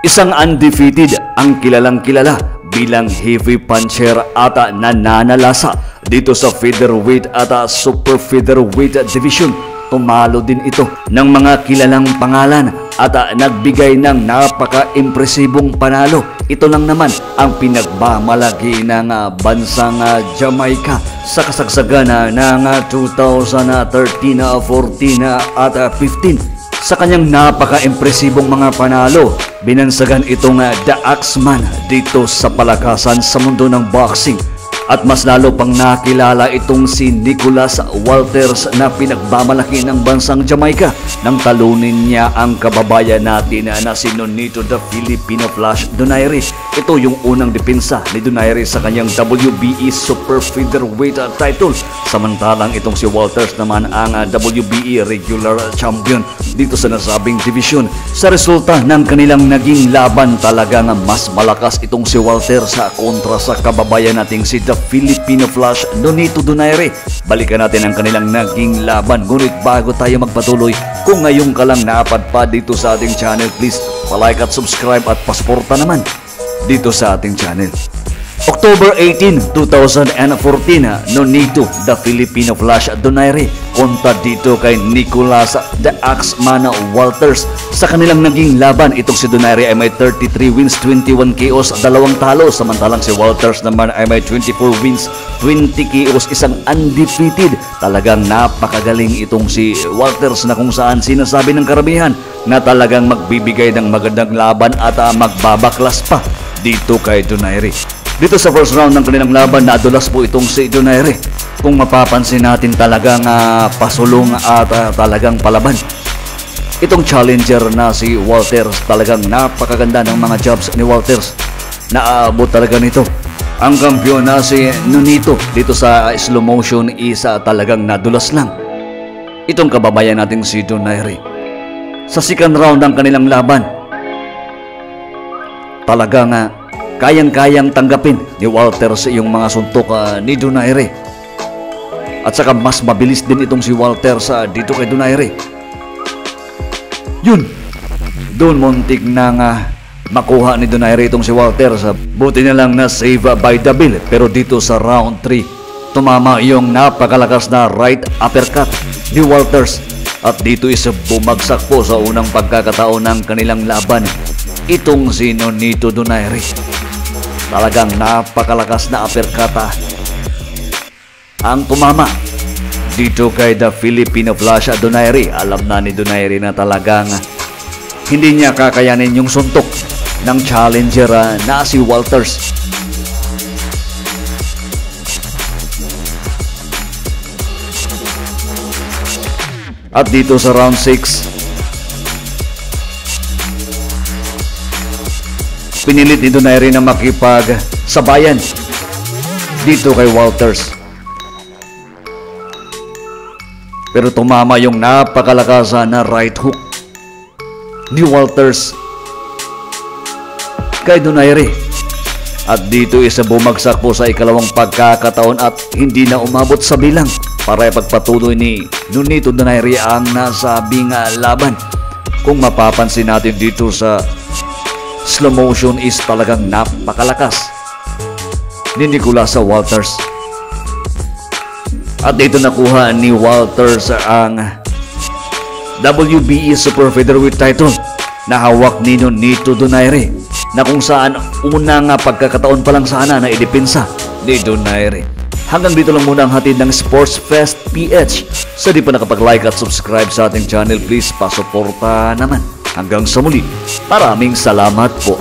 Isang undefeated ang kilalang-kilala bilang heavy puncher at nananalasa dito sa featherweight at super featherweight division. Tumalo din ito ng mga kilalang pangalan at nagbigay ng napaka-impresibong panalo. Ito lang naman ang pinagmamalagi ng bansang Jamaica sa kasagsagan ng 2013, 14 at 15. Sa kanyang napaka-impresibong mga panalo, binansagan itong The Axeman dito sa palakasan sa mundo ng boxing. At mas lalo pang nakilala itong si Nicholas Walters na pinagmamalaki ng bansang Jamaica nang talunin niya ang kababayan natin na si Nonito the Filipino Flash Donaire. Ito yung unang depensa ni Donaire sa kanyang WBE Super Featherweight title. Samantalang itong si Walters naman ang WBE Regular Champion dito sa nasabing division. Sa resulta ng kanilang naging laban, talagang mas malakas itong si Walters sa kontra sa kababayan nating si The Filipino Flash Nonito Donaire. Balikan natin ang kanilang naging laban. Ngunit bago tayo magpatuloy, kung ngayon ka lang napadpad dito sa ating channel, please palike at subscribe at pasuporta naman dito sa ating channel. October 18, 2014, Nonito the Filipino Flash Donaire kontra dito kay Nicholas the Axeman Walters. Sa kanilang naging laban, itong si Donaire ay may 33 wins, 21 KOs, 2 talo. Samantalang si Walters naman ay may 24 wins, 20 KOs, isang undefeated. Talagang napakagaling itong si Walters na kung saan sinasabi ng karamihan na talagang magbibigay ng magandang laban at magbabaklas pa dito kay Donaire. Dito sa first round ng kanilang laban, nadulas po itong si Donaire. Kung mapapansin natin, talagang pasulong at talagang palaban itong challenger na si Walters. Talagang napakaganda ng mga jabs ni Walters. Naabot talaga nito ang kampiyon na si Nonito. Dito sa slow motion is talagang nadulas lang itong kababayan nating si Donaire. Sa second round ng kanilang laban, talagang kayang-kayang tanggapin ni Walters yung mga suntok ni Donaire. At saka mas mabilis din itong si Walters dito kay Donaire. Yun, doon muntik nang makuha ni Donaire itong si Walters. Buti na lang na save by the bell. Pero dito sa round 3, tumama yung napakalakas na right uppercut ni Walters. At dito is bumagsak po sa unang pagkakataon ng kanilang laban itong si Nonito Donaire. Talagang napakalakas na uppercut ang tumama dito kay The Filipino Flash Donaire. Alam na ni Donaire na talagang hindi niya kakayanin yung suntok ng challenger na si Walters. At dito sa round 6, pinilit ni Donaire na makipagsabayan dito kay Walters. Pero tumama yung napakalakas na right hook ni Walters kay Donaire. At dito isa bumagsak po sa ikalawang pagkakataon at hindi na umabot sa bilang para ipagpatuloy ni Nonito Donaire ang nasabing laban. Kung mapapansin natin dito sa slow motion is talagang napakalakas ni Nicholas Walters. At dito nakuha ni Walters ang WBE Super Featherweight title na hawak ni Nonito Donaire, na kung saan unang pagkakataon pa lang sana na idepensa ni Donaire. Hanggang dito lang muna ang hatid ng Sports Fest PH. Sa di pa nakapag-like at subscribe sa ating channel, please pasuporta naman. Hanggang sa muli, maraming salamat po.